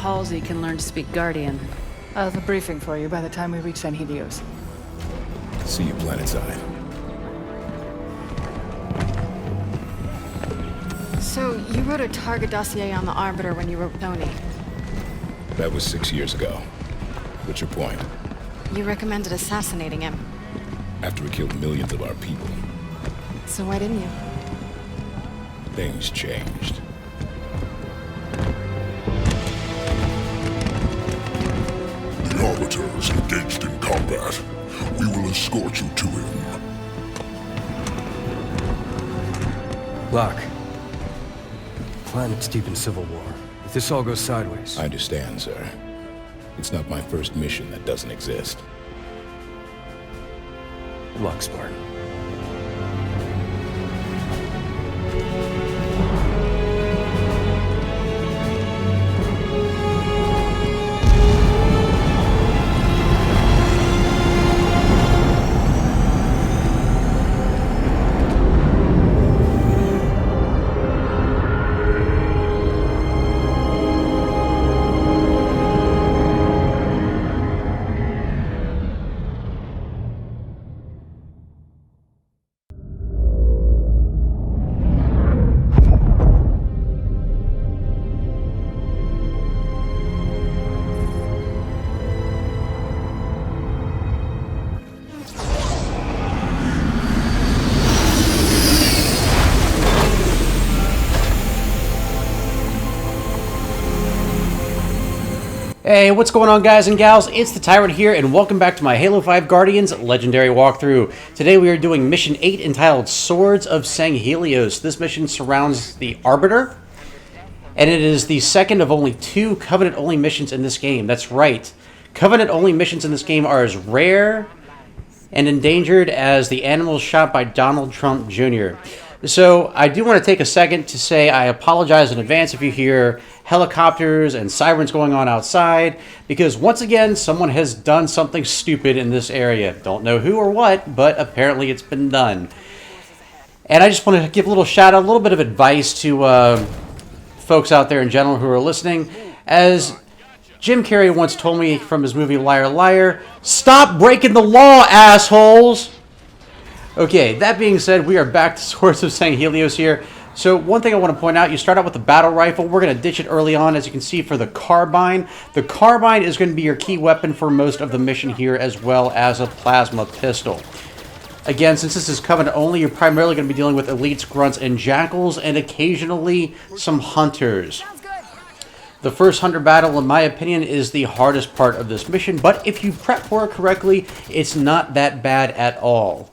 Halsey can learn to speak Guardian. I'll have a briefing for you by the time we reach Sanghelios. See you planetside. So, you wrote a target dossier on the Arbiter when you wrote Tony. That was 6 years ago. What's your point? You recommended assassinating him. After we killed millions of our people. So why didn't you? Things changed. The Arbiter is engaged in combat. We will escort you to him. Locke. The planet's deep in civil war. If this all goes sideways... I understand, sir. It's not my first mission that doesn't exist. Good luck, Spartan. Hey, what's going on, guys and gals? It's the Tyrant here, and welcome back to my Halo 5 Guardians Legendary Walkthrough. Today we are doing Mission 8 entitled Swords of Sanghelios. This mission surrounds the Arbiter, and it is the second of only 2 Covenant-only missions in this game. That's right. Covenant-only missions in this game are as rare and endangered as the animals shot by Donald Trump Jr. So I do want to take a second to say I apologize in advance if you hear helicopters and sirens going on outside, because once again someone has done something stupid in this area. Don't know who or what, but apparently it's been done. And I just want to give a little shout out, a little bit of advice to folks out there in general who are listening. As Jim Carrey once told me from his movie Liar Liar, stop breaking the law, assholes! Okay, that being said, we are back to Swords of Sanghelios here. So one thing I want to point out, you start out with the battle rifle. We're going to ditch it early on, as you can see, for the carbine. The carbine is going to be your key weapon for most of the mission here, as well as a plasma pistol. Again, since this is Covenant only, you're primarily going to be dealing with elites, grunts, and jackals, and occasionally some hunters. The first hunter battle, in my opinion, is the hardest part of this mission, but if you prep for it correctly, it's not that bad at all.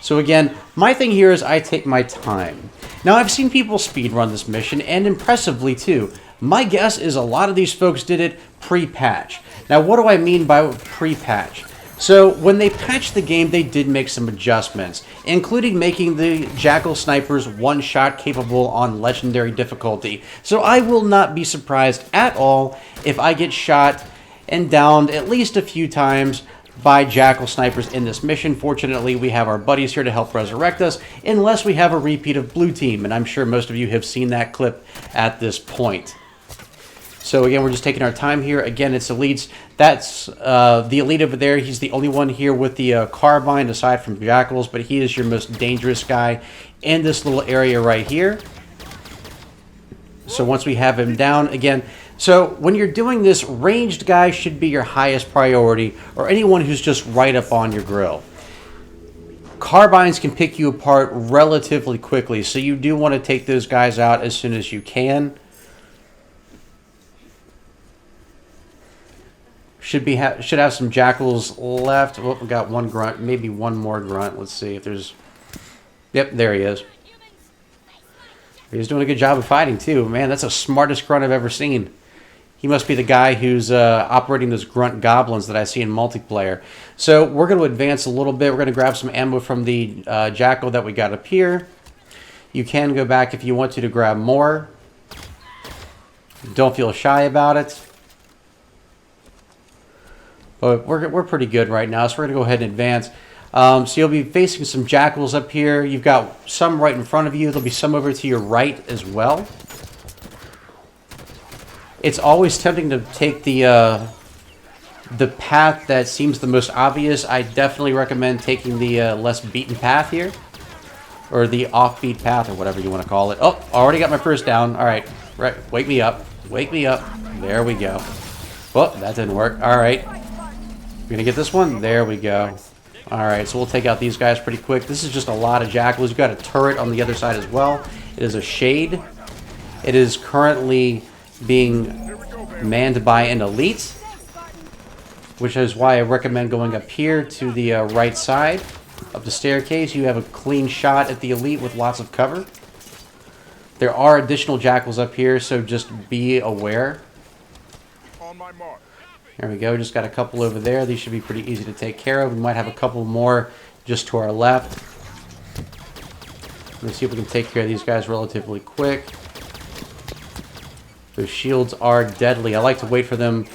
So again, my thing here is I take my time. Now, I've seen people speedrun this mission, and impressively too. My guess is a lot of these folks did it pre-patch. Now, what do I mean by pre-patch? So, when they patched the game, they did make some adjustments, including making the Jackal Snipers one-shot capable on Legendary difficulty. So I will not be surprised at all if I get shot and downed at least a few times by Jackal Snipers in this mission. Fortunately, we have our buddies here to help resurrect us, unless we have a repeat of Blue Team, and I'm sure most of you have seen that clip at this point. So again, we're just taking our time here. Again, it's elites. That's the elite over there. He's the only one here with the carbine, aside from Jackals, but he is your most dangerous guy in this little area right here. So once we have him down, again, so when you're doing this, ranged guys should be your highest priority, or anyone who's just right up on your grill. Carbines can pick you apart relatively quickly, so you do want to take those guys out as soon as you can. Should have some jackals left. Oh, we got one grunt, maybe one more grunt. Let's see if there's... Yep, there he is. He's doing a good job of fighting too. Man, that's the smartest grunt I've ever seen. He must be the guy who's operating those grunt goblins that I see in multiplayer. So we're going to advance a little bit. We're going to grab some ammo from the jackal that we got up here. You can go back if you want to grab more. Don't feel shy about it. But we're pretty good right now, so we're going to go ahead and advance. So you'll be facing some jackals up here. You've got some right in front of you. There'll be some over to your right as well. It's always tempting to take the path that seems the most obvious. I definitely recommend taking the less beaten path here. Or the offbeat path, or whatever you want to call it. Oh, already got my first down. Alright, right, wake me up. Wake me up. There we go. Oh, that didn't work. Alright. We're gonna get this one? There we go. Alright, so we'll take out these guys pretty quick. This is just a lot of jackals. You've got a turret on the other side as well. It is a shade. It is currently being manned by an elite, which is why I recommend going up here to the right side of the staircase. You have a clean shot at the elite with lots of cover. There are additional jackals up here, so just be aware. On my mark. There we go. Just got a couple over there. These should be pretty easy to take care of. We might have a couple more just to our left. Let's see if we can take care of these guys relatively quick. Those shields are deadly. I like to wait for them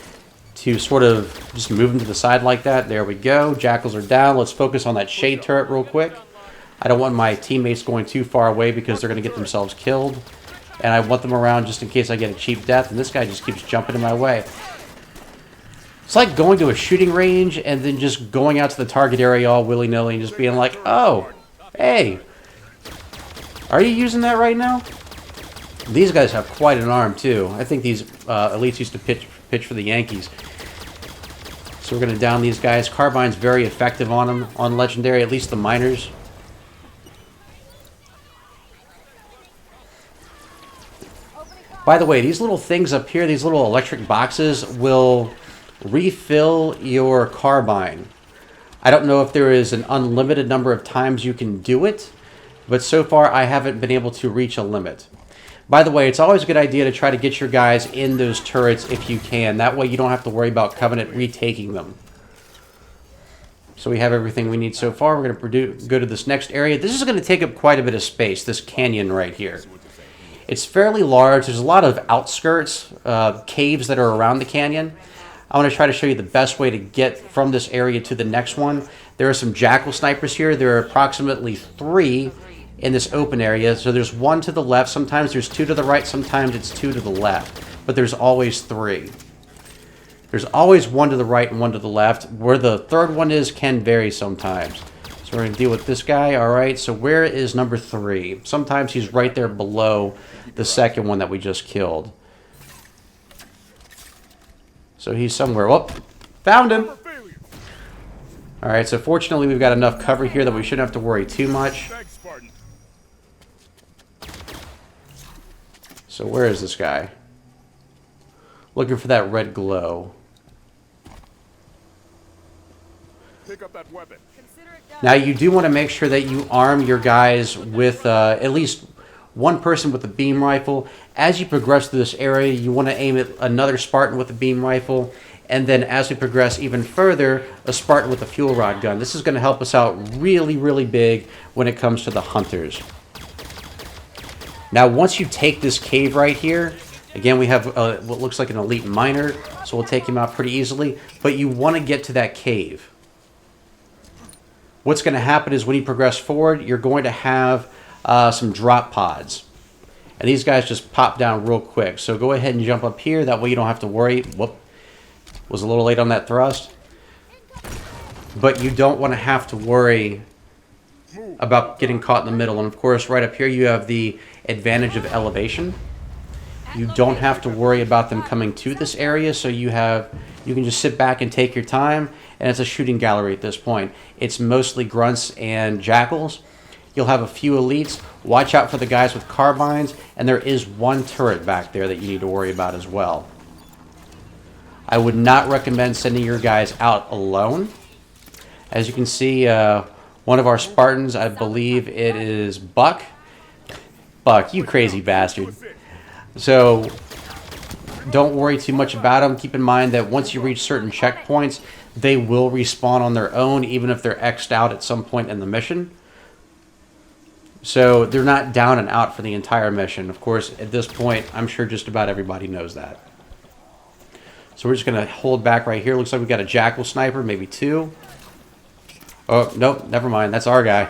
to sort of just move them to the side like that. There we go. Jackals are down. Let's focus on that shade turret real quick. I don't want my teammates going too far away because they're going to get themselves killed. And I want them around just in case I get a cheap death. And this guy just keeps jumping in my way. It's like going to a shooting range and then just going out to the target area all willy-nilly and just being like, oh, hey, are you using that right now? These guys have quite an arm, too. I think these elites used to pitch for the Yankees. So we're going to down these guys. Carbine's very effective on them, on Legendary, at least the miners. By the way, these little things up here, these little electric boxes, will refill your carbine. I don't know if there is an unlimited number of times you can do it, but so far I haven't been able to reach a limit. By the way, it's always a good idea to try to get your guys in those turrets if you can. That way you don't have to worry about Covenant retaking them. So we have everything we need so far. We're going to go to this next area. This is going to take up quite a bit of space, this canyon right here. It's fairly large. There's a lot of outskirts, caves that are around the canyon. I want to try to show you the best way to get from this area to the next one. There are some jackal snipers here. There are approximately 3 in this open area. So there's 1 to the left. Sometimes there's 2 to the right. Sometimes it's 2 to the left. But there's always 3. There's always 1 to the right and 1 to the left. Where the third one is can vary sometimes. So we're going to deal with this guy. All right, so where is number 3? Sometimes he's right there below the second one that we just killed. So he's somewhere. Oh, found him. All right, so fortunately we've got enough cover here that we shouldn't have to worry too much. So where is this guy? Looking for that red glow. Pick up that weapon. Now you do want to make sure that you arm your guys with at least one person with a beam rifle. As you progress through this area, you want to aim at another Spartan with a beam rifle. And then as we progress even further, a Spartan with a fuel rod gun. This is going to help us out really, really big when it comes to the hunters. Now once you take this cave right here, again we have what looks like an elite miner, so we'll take him out pretty easily. But you want to get to that cave. What's going to happen is when you progress forward, you're going to have some drop pods. And these guys just pop down real quick. So go ahead and jump up here. That way you don't have to worry. Whoop. Was a little late on that thrust. But you don't want to have to worry about getting caught in the middle. And of course, right up here you have the advantage of elevation. You don't have to worry about them coming to this area. So you can just sit back and take your time. And it's a shooting gallery at this point. It's mostly grunts and jackals. You'll have a few elites. Watch out for the guys with carbines. And there is 1 turret back there that you need to worry about as well. I would not recommend sending your guys out alone. As you can see, one of our Spartans, I believe it is Buck. Buck, you crazy bastard. So don't worry too much about them. Keep in mind that once you reach certain checkpoints, they will respawn on their own, even if they're X'd out at some point in the mission. So they're not down and out for the entire mission. Of course, at this point, I'm sure just about everybody knows that. So we're just going to hold back right here. Looks like we got a jackal sniper, maybe 2. Oh, nope, never mind. That's our guy.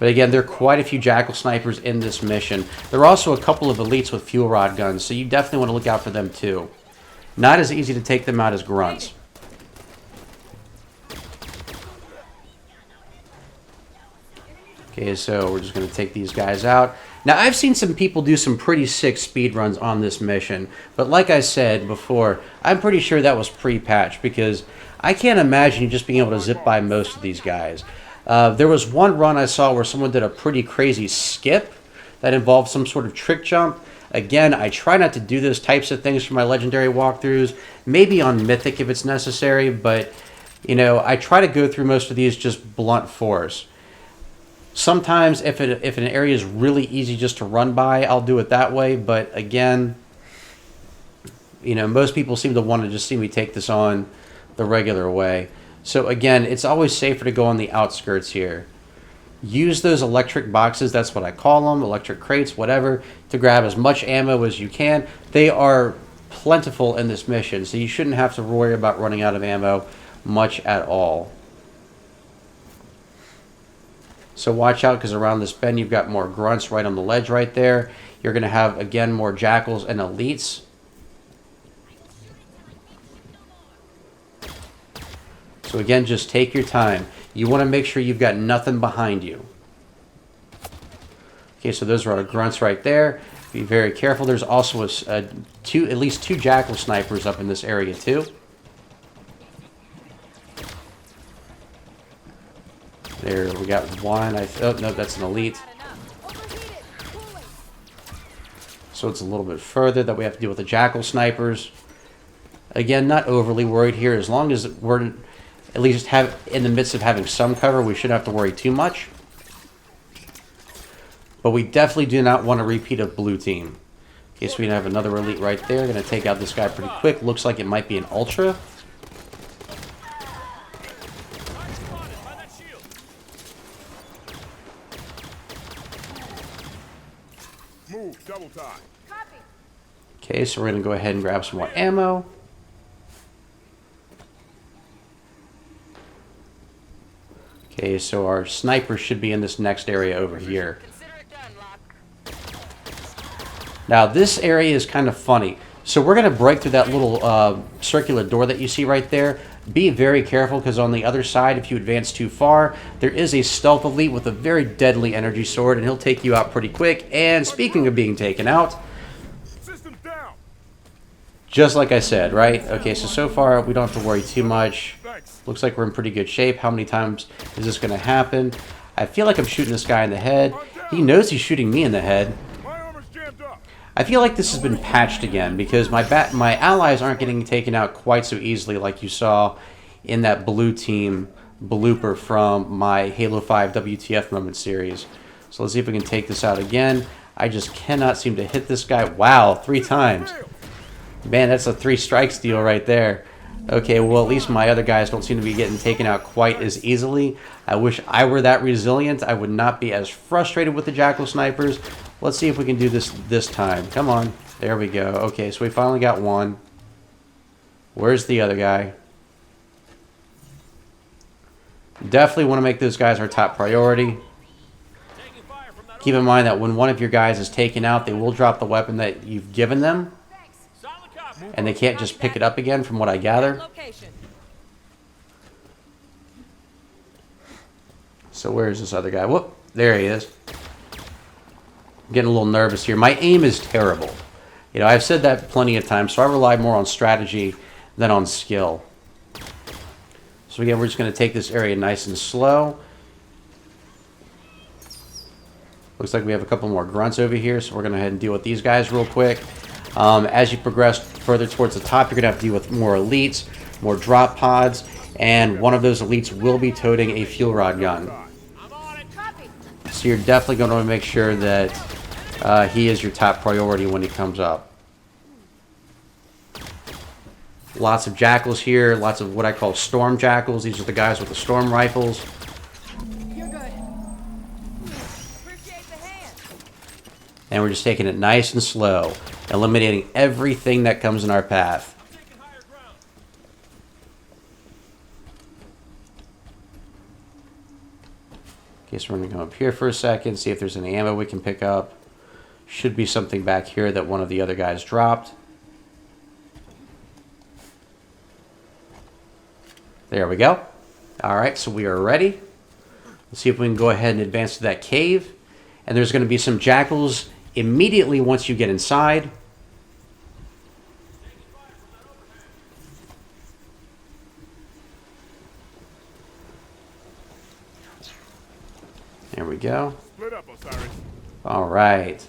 But again, there are quite a few Jackal snipers in this mission. There are also a couple of elites with fuel rod guns, so you definitely want to look out for them too. Not as easy to take them out as grunts. Okay, so we're just going to take these guys out. Now, I've seen some people do some pretty sick speed runs on this mission, but like I said before, I'm pretty sure that was pre-patched because I can't imagine you just being able to zip by most of these guys. There was one run I saw where someone did a pretty crazy skip that involved some sort of trick jump. Again, I try not to do those types of things for my legendary walkthroughs, maybe on Mythic if it's necessary, but, you know, I try to go through most of these just blunt force. Sometimes if an area is really easy just to run by, I'll do it that way, but again, you know, most people seem to want to just see me take this on the regular way. So again, it's always safer to go on the outskirts here. Use those electric boxes, that's what I call them, electric crates, whatever, to grab as much ammo as you can. They are plentiful in this mission, so you shouldn't have to worry about running out of ammo much at all. So watch out, because around this bend you've got more grunts right on the ledge right there. You're going to have, again, more jackals and elites. So again, just take your time. You want to make sure you've got nothing behind you. Okay, so those are our grunts right there. Be very careful. There's also at least two jackal snipers up in this area too. There, we got one. Oh, no, that's an elite. So it's a little bit further that we have to deal with the jackal snipers. Again, not overly worried here. As long as we're at least in the midst of having some cover, we shouldn't have to worry too much. But we definitely do not want a repeat of blue team. Okay, so we have another elite right there. Going to take out this guy pretty quick. Looks like it might be an ultra. Okay, so we're going to go ahead and grab some more ammo. Okay, so our sniper should be in this next area over here. Now, this area is kind of funny. So we're going to break through that little circular door that you see right there. Be very careful, because on the other side, if you advance too far, there is a stealth elite with a very deadly energy sword, and he'll take you out pretty quick. And speaking of being taken out, just like I said, right? Okay, so far we don't have to worry too much. Looks like we're in pretty good shape. How many times is this going to happen? I feel like I'm shooting this guy in the head. He knows he's shooting me in the head. I feel like this has been patched again, because my allies aren't getting taken out quite so easily like you saw in that blue team blooper from my Halo 5 WTF moment series. So let's see if we can take this out again. I just cannot seem to hit this guy. Wow, 3 times. Man, that's a 3 strikes deal right there. Okay, well, at least my other guys don't seem to be getting taken out quite as easily. I wish I were that resilient. I would not be as frustrated with the jackal snipers. Let's see if we can do this time. Come on. There we go. Okay, so we finally got one. Where's the other guy? Definitely want to make those guys our top priority. Keep in mind that when one of your guys is taken out, they will drop the weapon that you've given them. And they can't just pick it up again, from what I gather. So where is this other guy? Whoop, there he is. I'm getting a little nervous here. My aim is terrible. You know, I've said that plenty of times, so I rely more on strategy than on skill. So again, we're just going to take this area nice and slow. Looks like we have a couple more grunts over here, so we're going to go ahead and deal with these guys real quick. As you progress further towards the top, you're going to have to deal with more elites, more drop pods, and one of those elites will be toting a fuel rod gun. So you're definitely going to want to make sure that he is your top priority when he comes up. Lots of jackals here, lots of what I call storm jackals. These are the guys with the storm rifles. And we're just taking it nice and slow, eliminating everything that comes in our path. Okay, so we're going to go up here for a second, see if there's any ammo we can pick up. Should be something back here that one of the other guys dropped. There we go. Alright, so we are ready. Let's see if we can go ahead and advance to that cave. And there's going to be some jackals immediately once you get inside. There we go. Split up, Osiris. Alright.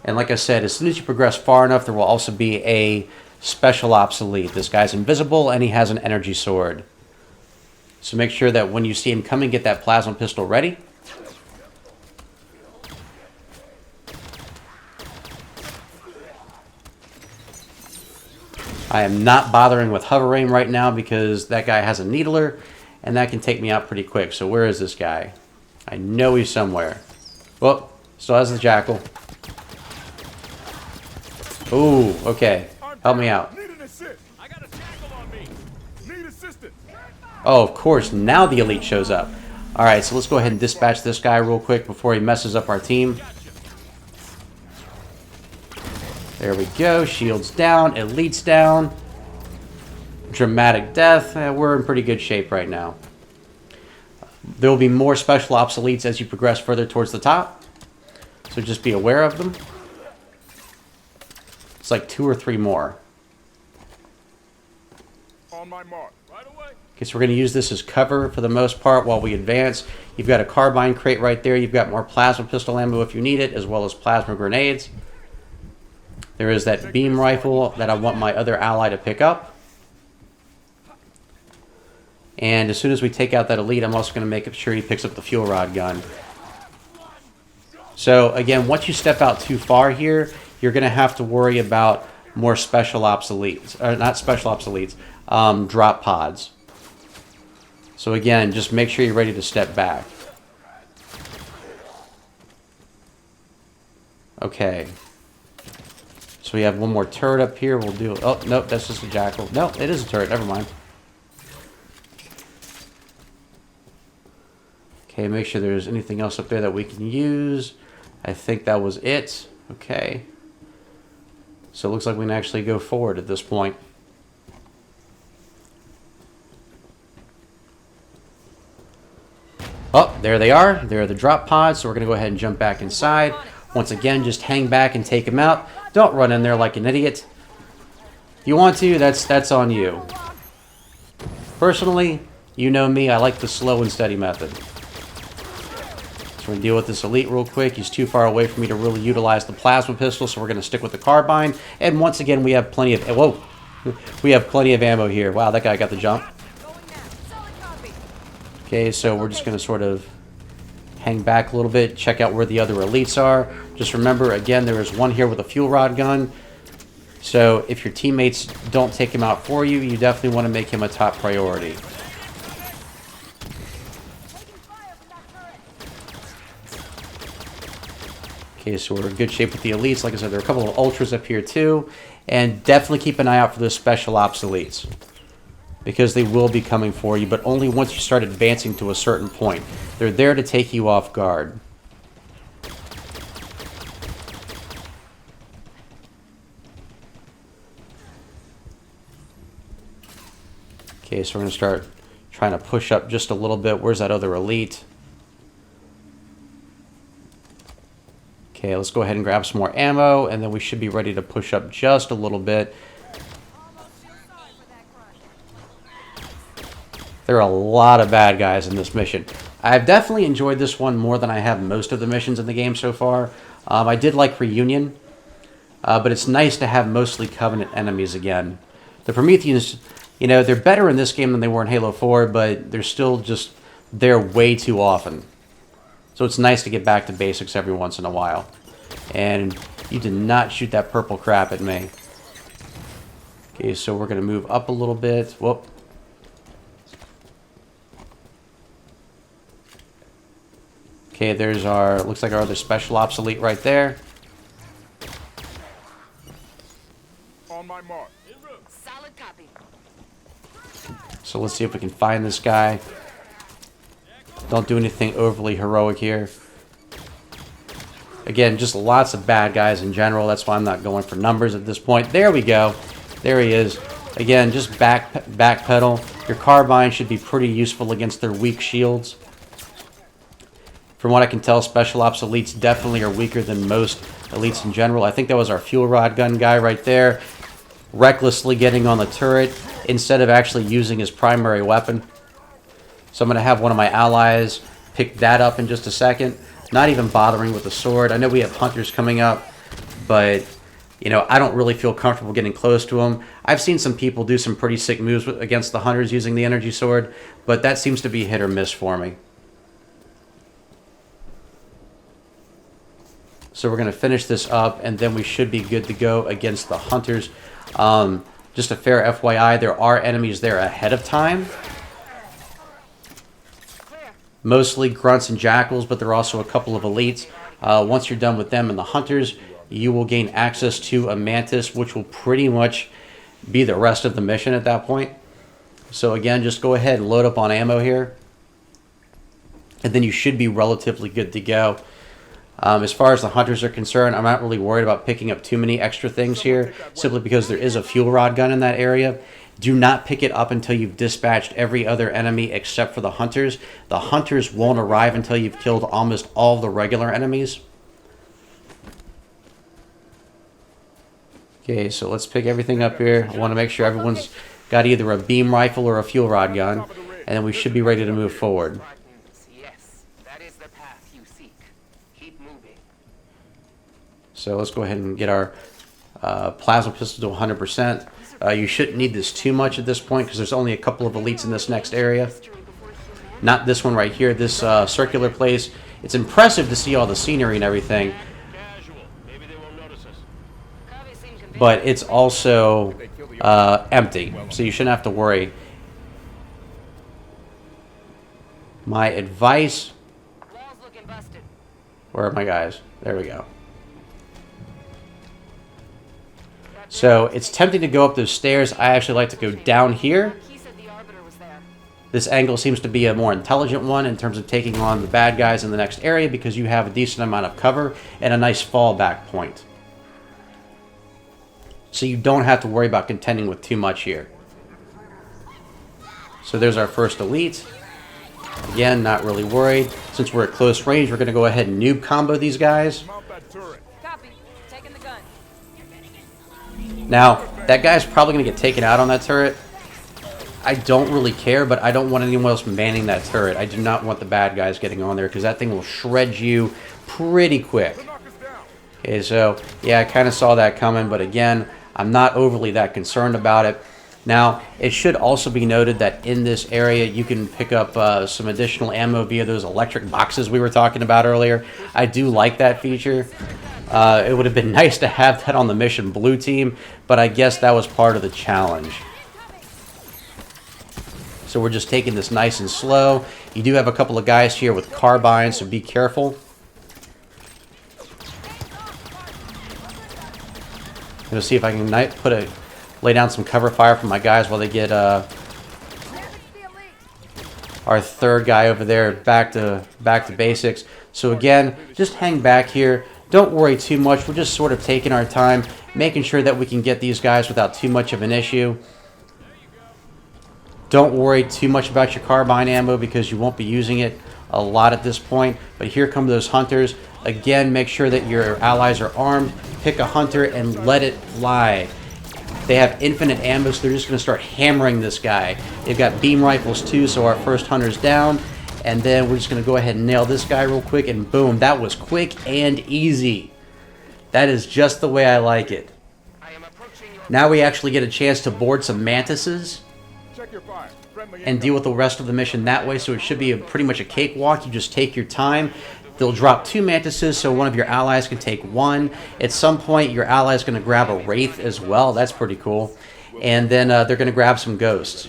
And like I said, as soon as you progress far enough, there will also be a special obsolete. This guy's invisible and he has an energy sword. So make sure that when you see him coming, get that plasma pistol ready. I am not bothering with hover aim right now because that guy has a needler and that can take me out pretty quick. So where is this guy? I know he's somewhere. Well, still has the jackal. Ooh, okay. Help me out. Need an assist. I got a jackal on me. Need assistance. Oh, of course, now the elite shows up. Alright, so let's go ahead and dispatch this guy real quick before he messes up our team. There we go. Shields down. Elites down. Dramatic death. We're in pretty good shape right now. There will be more special obsoletes as you progress further towards the top. So just be aware of them. It's like 2 or 3 more. On my mark. Right away. Okay, so we're going to use this as cover for the most part while we advance. You've got a carbine crate right there. You've got more plasma pistol ammo if you need it, as well as plasma grenades. There is that beam rifle that I want my other ally to pick up. And as soon as we take out that elite, I'm also going to make sure he picks up the fuel rod gun. So again, once you step out too far here, you're going to have to worry about more special obsoletes. Or not special obsoletes, drop pods. So again, just make sure you're ready to step back. Okay. So we have one more turret up here. We'll do... Oh, nope, that's just a jackal. No, it is a turret. Never mind. Okay, make sure there's anything else up there that we can use. I think that was it. Okay. So it looks like we can actually go forward at this point. Oh, there they are. There are the drop pods. So we're going to go ahead and jump back inside. Once again, just hang back and take them out. Don't run in there like an idiot. If you want to, that's on you. Personally, you know me. I like the slow and steady method. So we're going to deal with this elite real quick. He's too far away for me to really utilize the plasma pistol, so we're going to stick with the carbine. And once again, we have plenty of... Whoa! We have plenty of ammo here. Wow, that guy got the jump. Okay, so we're just going to sort of hang back a little bit, check out where the other elites are. Just remember, again, there is one here with a fuel rod gun. So if your teammates don't take him out for you, you definitely want to make him a top priority. Okay, so we're in good shape with the elites. Like I said, there are a couple of ultras up here too. And definitely keep an eye out for those special obsoletes, because they will be coming for you, but only once you start advancing to a certain point. They're there to take you off guard. Okay, so we're going to start trying to push up just a little bit. Where's that other elite? Okay, let's go ahead and grab some more ammo, and then we should be ready to push up just a little bit. There are a lot of bad guys in this mission. I've definitely enjoyed this one more than I have most of the missions in the game so far. I did like Reunion, but it's nice to have mostly Covenant enemies again. The Prometheans, you know, they're better in this game than they were in Halo 4, but they're still just there way too often. So it's nice to get back to basics every once in a while. And you did not shoot that purple crap at me. Okay, so we're going to move up a little bit. Whoop. Okay, there's our, looks like our other special obsolete right there. On my mark. Solid copy. So let's see if we can find this guy. Don't do anything overly heroic here. Again, just lots of bad guys in general. That's why I'm not going for numbers at this point. There we go. There he is. Again, just backpedal. Your carbine should be pretty useful against their weak shields. From what I can tell, Special Ops elites definitely are weaker than most elites in general. I think that was our fuel rod gun guy right there, recklessly getting on the turret instead of actually using his primary weapon. So I'm going to have one of my allies pick that up in just a second. Not even bothering with the sword. I know we have hunters coming up, but you know, I don't really feel comfortable getting close to them. I've seen some people do some pretty sick moves against the hunters using the energy sword, but that seems to be hit or miss for me. So we're going to finish this up, and then we should be good to go against the hunters. Just a fair FYI, there are enemies there ahead of time. Mostly grunts and jackals, but there are also a couple of elites. Once you're done with them and the hunters, you will gain access to a mantis, which will pretty much be the rest of the mission at that point. So again, just go ahead and load up on ammo here, and then you should be relatively good to go. As far as the hunters are concerned, I'm not really worried about picking up too many extra things here, simply because there is a fuel rod gun in that area. Do not pick it up until you've dispatched every other enemy except for the hunters. The hunters won't arrive until you've killed almost all the regular enemies. Okay, so let's pick everything up here. I want to make sure everyone's got either a beam rifle or a fuel rod gun, and then we should be ready to move forward. So let's go ahead and get our plasma pistol to 100%. You shouldn't need this too much at this point because there's only a couple of elites in this next area. Not this one right here, this circular place. It's impressive to see all the scenery and everything, but it's also empty, so you shouldn't have to worry. My advice... Where are my guys? There we go. So it's tempting to go up those stairs. I actually like to go down here. This angle seems to be a more intelligent one in terms of taking on the bad guys in the next area because you have a decent amount of cover and a nice fallback point. So you don't have to worry about contending with too much here. So there's our first elite. Again, not really worried. Since we're at close range, we're going to go ahead and noob combo these guys. Now, that guy's probably going to get taken out on that turret. I don't really care, but I don't want anyone else manning that turret. I do not want the bad guys getting on there because that thing will shred you pretty quick. Okay, so, yeah, I kind of saw that coming, but again, I'm not overly that concerned about it. Now, it should also be noted that in this area, you can pick up some additional ammo via those electric boxes we were talking about earlier. I do like that feature. It would have been nice to have that on the mission blue team, but I guess that was part of the challenge. So we're just taking this nice and slow. You do have a couple of guys here with carbines, so be careful. I'm going to see if I can lay down some cover fire for my guys while they get our third guy over there back to basics. So again, just hang back here. Don't worry too much. We're just sort of taking our time, making sure that we can get these guys without too much of an issue. Don't worry too much about your carbine ammo because you won't be using it a lot at this point. But here come those hunters. Again, make sure that your allies are armed. Pick a hunter and let it fly. They have infinite ammo, so they're just going to start hammering this guy. They've got beam rifles too, so our first hunter's down. And then we're just going to go ahead and nail this guy real quick, and boom, that was quick and easy. That is just the way I like it. Now we actually get a chance to board some mantises and deal with the rest of the mission that way, so it should be pretty much a cakewalk. You just take your time. They'll drop 2 mantises, so one of your allies can take 1. At some point, your ally is going to grab a wraith as well. That's pretty cool. And then they're going to grab some ghosts.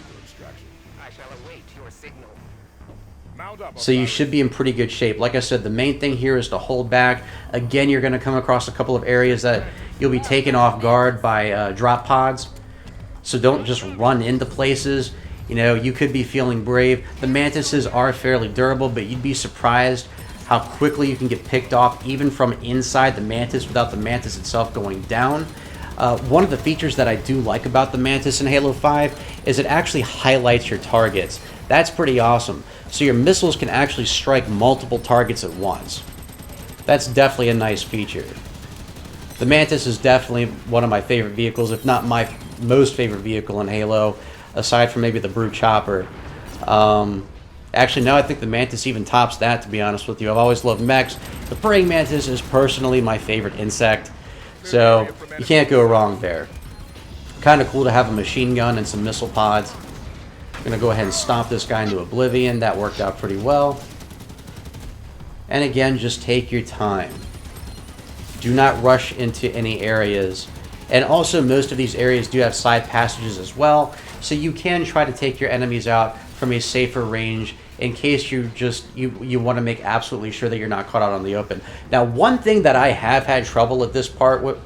So you should be in pretty good shape. Like I said, the main thing here is to hold back. Again, you're going to come across a couple of areas that you'll be taken off guard by drop pods. So don't just run into places. You know, you could be feeling brave. The mantises are fairly durable, but you'd be surprised how quickly you can get picked off even from inside the mantis without the mantis itself going down. One of the features that I do like about the mantis in Halo 5 is it actually highlights your targets. That's pretty awesome. So your missiles can actually strike multiple targets at once. That's definitely a nice feature. The mantis is definitely one of my favorite vehicles, if not my most favorite vehicle in Halo, aside from maybe the Brute Chopper. Actually, no, I think the mantis even tops that, to be honest with you. I've always loved mechs. The praying mantis is personally my favorite insect, so you can't go wrong there. Kind of cool to have a machine gun and some missile pods. I'm going to go ahead and stomp this guy into oblivion. That worked out pretty well. And again, just take your time. Do not rush into any areas. And also, most of these areas do have side passages as well, so you can try to take your enemies out from a safer range in case you want to make absolutely sure that you're not caught out on the open. Now, one thing that I have had trouble at this part with,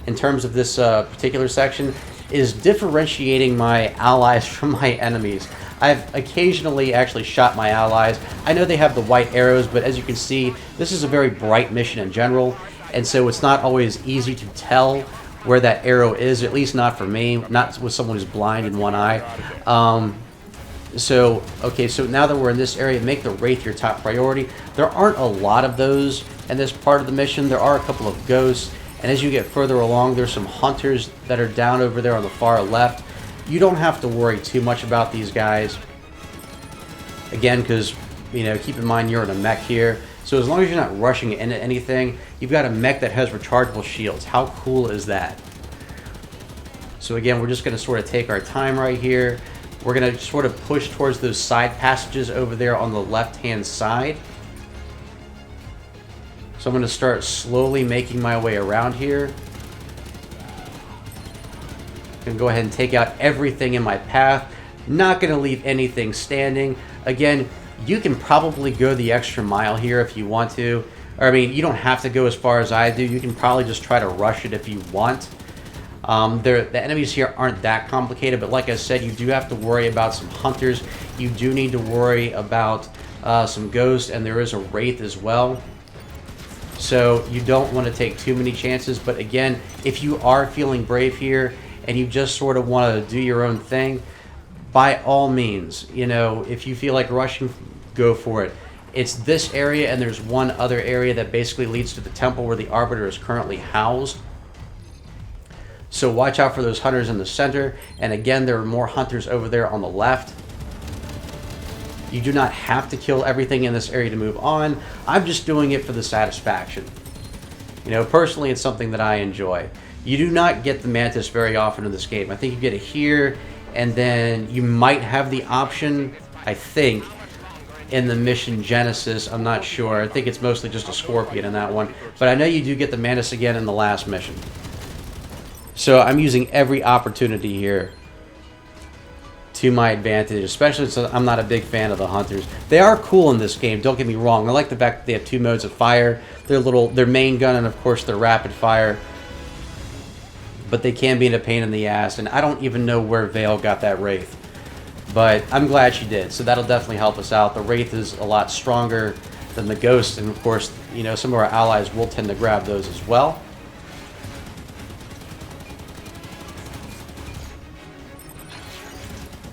in terms of this particular section, is differentiating my allies from my enemies. I've occasionally actually shot my allies. I know they have the white arrows, but as you can see, this is a very bright mission in general, and so it's not always easy to tell where that arrow is, at least not for me, not with someone who's blind in one eye. So now that we're in this area, make the Wraith your top priority. There aren't a lot of those in this part of the mission. There are a couple of ghosts, and as you get further along, there's some hunters that are down over there on the far left. You don't have to worry too much about these guys. Again, because, you know, keep in mind you're in a mech here. So as long as you're not rushing into anything, you've got a mech that has rechargeable shields. How cool is that? So again, we're just going to sort of take our time right here. We're going to sort of push towards those side passages over there on the left-hand side. So I'm going to start slowly making my way around here. I'm going to go ahead and take out everything in my path. Not going to leave anything standing. Again, you can probably go the extra mile here if you want to. Or, I mean, you don't have to go as far as I do. You can probably just try to rush it if you want. The enemies here aren't that complicated, but like I said, you do have to worry about some hunters. You do need to worry about some ghosts, and there is a Wraith as well. So you don't want to take too many chances, but again, if you are feeling brave here and you just sort of want to do your own thing, by all means, you know, if you feel like rushing, go for it. It's this area, and there's one other area that basically leads to the temple where the Arbiter is currently housed. So watch out for those hunters in the center, and again, there are more hunters over there on the left. You do not have to kill everything in this area to move on. I'm just doing it for the satisfaction. You know, personally, it's something that I enjoy. You do not get the Mantis very often in this game. I think you get it here, and then you might have the option, I think, in the mission Genesis. I'm not sure. I think it's mostly just a Scorpion in that one. But I know you do get the Mantis again in the last mission. So I'm using every opportunity here to my advantage, especially since I'm not a big fan of the hunters. They are cool in this game, don't get me wrong. I like the fact that they have two modes of fire. Their main gun and of course their rapid fire. But they can be a pain in the ass, and I don't even know where Vale got that Wraith. But I'm glad she did, so that'll definitely help us out. The Wraith is a lot stronger than the Ghost, and of course, you know, some of our allies will tend to grab those as well.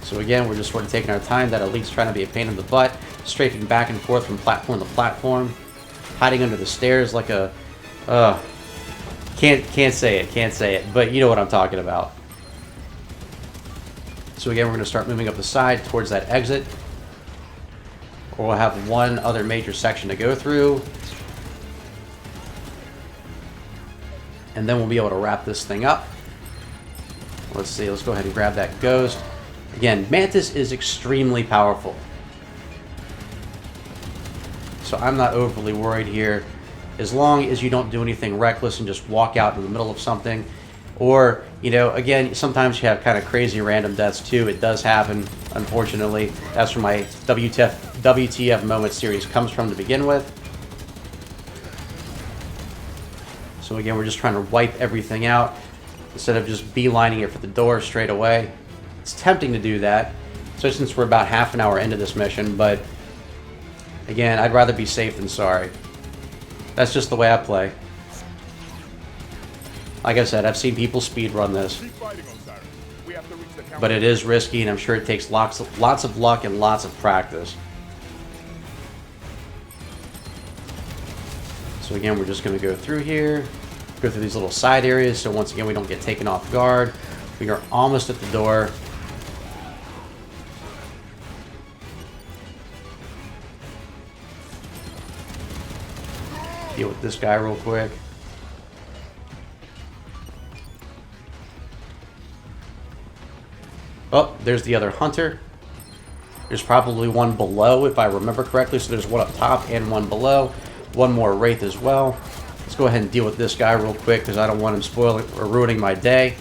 So again, we're just sort of taking our time. That elite's trying to be a pain in the butt, strafing back and forth from platform to platform, hiding under the stairs like a... Can't say it, but you know what I'm talking about. So again, we're going to start moving up the side towards that exit. Or we'll have one other major section to go through. And then we'll be able to wrap this thing up. Let's see, let's go ahead and grab that Ghost. Again, Mantis is extremely powerful. So I'm not overly worried here. As long as you don't do anything reckless and just walk out in the middle of something. Or, you know, again, sometimes you have kind of crazy random deaths too. It does happen, unfortunately. That's where my WTF moment series comes from to begin with. So again, we're just trying to wipe everything out instead of just beelining it for the door straight away. It's tempting to do that, especially since we're about half an hour into this mission, but again, I'd rather be safe than sorry. That's just the way I play. Like I said, I've seen people speedrun this, but it is risky, and I'm sure it takes lots of luck and lots of practice. So again, we're just going to go through here, go through these little side areas, so once again we don't get taken off guard. We are almost at the door. Deal with this guy real quick. Oh, there's the other hunter. There's probably one below, if I remember correctly. So there's one up top and one below. One more wraith as well. Let's go ahead and deal with this guy real quick because I don't want him spoiling or ruining my day.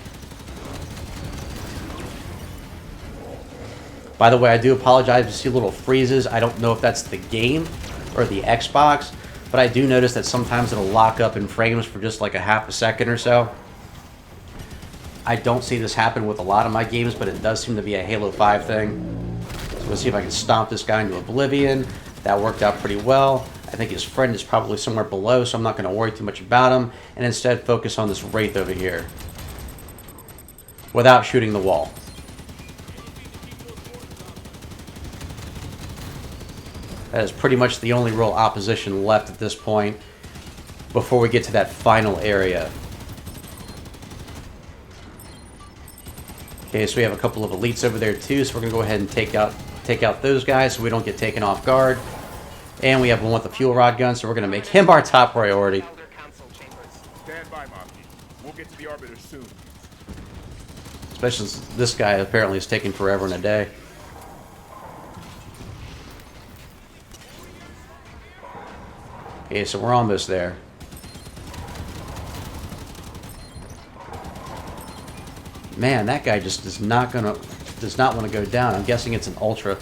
By the way, I do apologize if you see little freezes. I don't know if that's the game or the Xbox, but I do notice that sometimes it'll lock up in frames for just like a half a second or so. I don't see this happen with a lot of my games, but it does seem to be a Halo 5 thing. So let's see if I can stomp this guy into oblivion. That worked out pretty well. I think his friend is probably somewhere below, so I'm not going to worry too much about him, and instead focus on this wraith over here without shooting the wall. That is pretty much the only real opposition left at this point before we get to that final area. Okay, so we have a couple of elites over there too, so we're going to go ahead and take out those guys so we don't get taken off guard. And we have one with the fuel rod gun, so we're going to make him our top priority. Stand by, Marky. We'll get to the Arbiter soon. Especially since this guy apparently is taking forever and a day. Okay, so we're almost there. Man, that guy just does not want to go down. I'm guessing it's an ultra.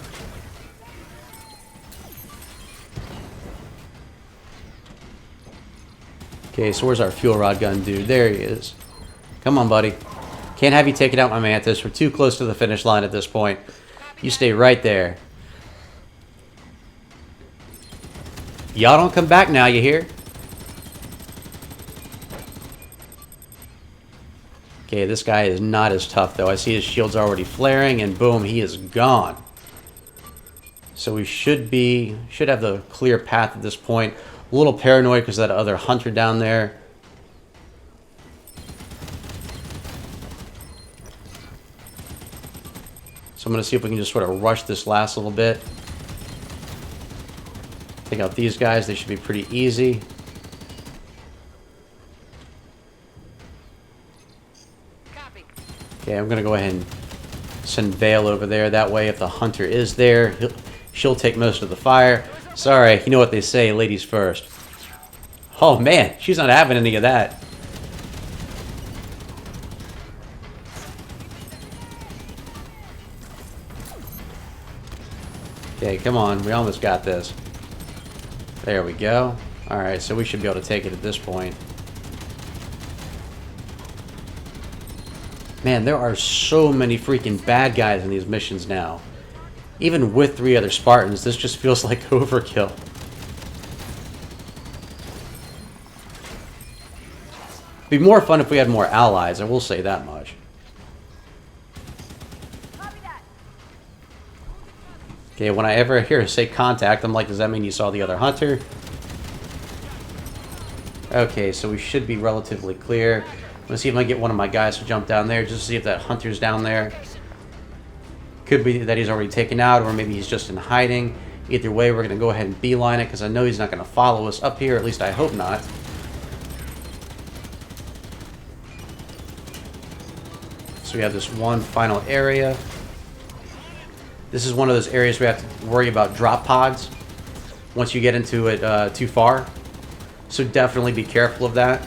Okay, so where's our fuel rod gun dude? There he is. Come on, buddy. Can't have you taking out my Mantis. We're too close to the finish line at this point. You stay right there. Y'all don't come back now, you hear? Okay, this guy is not as tough, though. I see his shield's already flaring, and boom, he is gone. So we should have the clear path at this point. A little paranoid because of that other hunter down there. So I'm going to see if we can just sort of rush this last little bit. Take out these guys. They should be pretty easy. Okay, I'm going to go ahead and send Vale over there. That way, if the hunter is there, she'll take most of the fire. Sorry, you know what they say, ladies first. Oh man, she's not having any of that. Okay, come on, we almost got this. There we go. Alright, so we should be able to take it at this point. Man, there are so many freaking bad guys in these missions now. Even with 3 other Spartans, this just feels like overkill. It'd be more fun if we had more allies, I will say that much. Okay, when I ever hear say contact, I'm like, does that mean you saw the other hunter? Okay, so we should be relatively clear. Let's see if I can get one of my guys to jump down there, just to see if that hunter's down there. Could be that he's already taken out, or maybe he's just in hiding. Either way, we're going to go ahead and beeline it, because I know he's not going to follow us up here, at least I hope not. So we have this one final area. This is one of those areas we have to worry about drop pods once you get into it too far. So definitely be careful of that.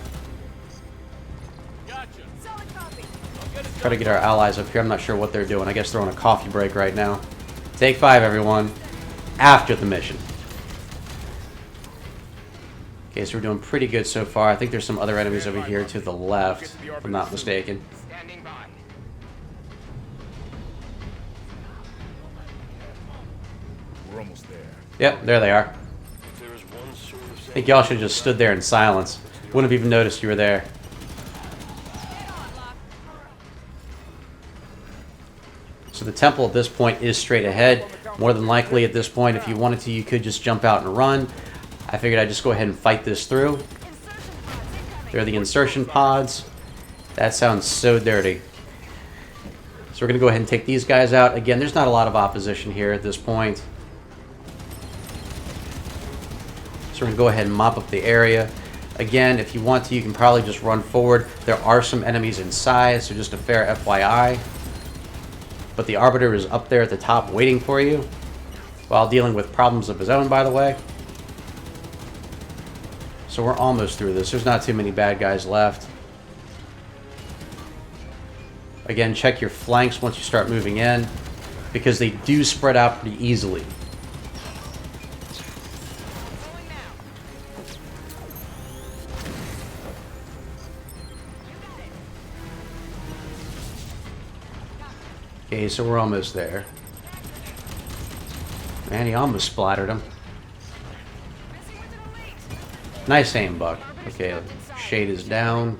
Try to get our allies up here. I'm not sure what they're doing. I guess they're on a coffee break right now. Take 5, everyone. After the mission. Okay, so we're doing pretty good so far. I think there's some other enemies over here to the left, if I'm not mistaken. almost there. Yep, there they are. I think y'all should have just stood there in silence. Wouldn't have even noticed you were there. So the temple at this point is straight ahead. More than likely at this point, if you wanted to, you could just jump out and run. I figured I'd just go ahead and fight this through. There are the insertion pods. That sounds so dirty. So we're going to go ahead and take these guys out. Again, there's not a lot of opposition here at this point. So we're going to go ahead and mop up the area. Again, if you want to, you can probably just run forward. There are some enemies inside, so just a fair FYI. But the Arbiter is up there at the top waiting for you, while dealing with problems of his own, by the way. So we're almost through this. There's not too many bad guys left. Again, check your flanks once you start moving in, because they do spread out pretty easily. Okay, so we're almost there. Man, he almost splattered him. Nice aim, Buck. Okay, shade is down.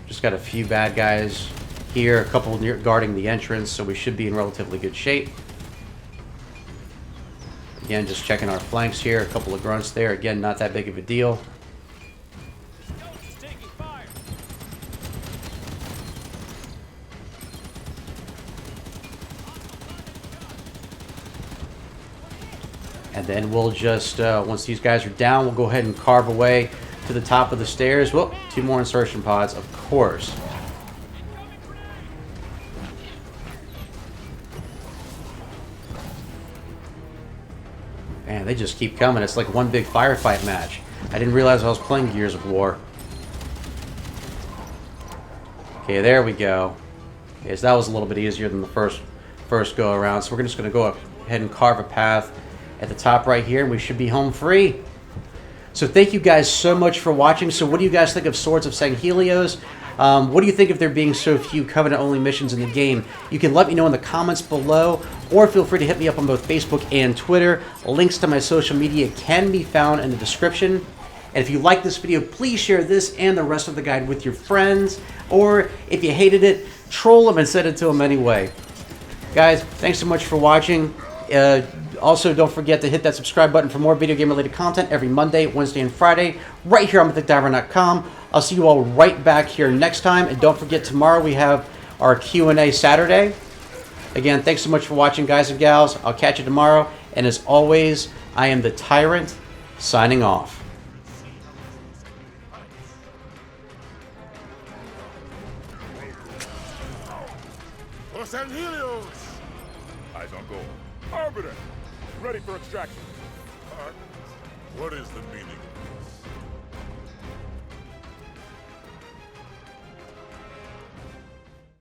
Just got a few bad guys here, a couple near guarding the entrance, so we should be in relatively good shape. Again, just checking our flanks here, a couple of grunts there. Again, not that big of a deal. And then we'll just, once these guys are down, we'll go ahead and carve away to the top of the stairs. Whoop, 2 more insertion pods, of course. Man, they just keep coming. It's like one big firefight match. I didn't realize I was playing Gears of War. Okay, there we go. Okay, so that was a little bit easier than the first go around. So we're just going to go ahead and carve a path at the top right here, and we should be home free. So thank you guys so much for watching. So what do you guys think of Swords of Sanghelios? What do you think of there being so few Covenant-only missions in the game? You can let me know in the comments below, or feel free to hit me up on both Facebook and Twitter. Links to my social media can be found in the description. And if you like this video, please share this and the rest of the guide with your friends. Or if you hated it, troll them and send it to them anyway. Guys, thanks so much for watching. Also, don't forget to hit that subscribe button for more video game related content every Monday, Wednesday, and Friday right here on MythicTyrant.com. I'll see you all right back here next time. And don't forget, tomorrow we have our Q&A Saturday. Again, thanks so much for watching, guys and gals. I'll catch you tomorrow. And as always, I am the Tyrant, signing off. Sanghelios! Eyes on goal. Arbiter! Ready for extraction. What is the meaning of this?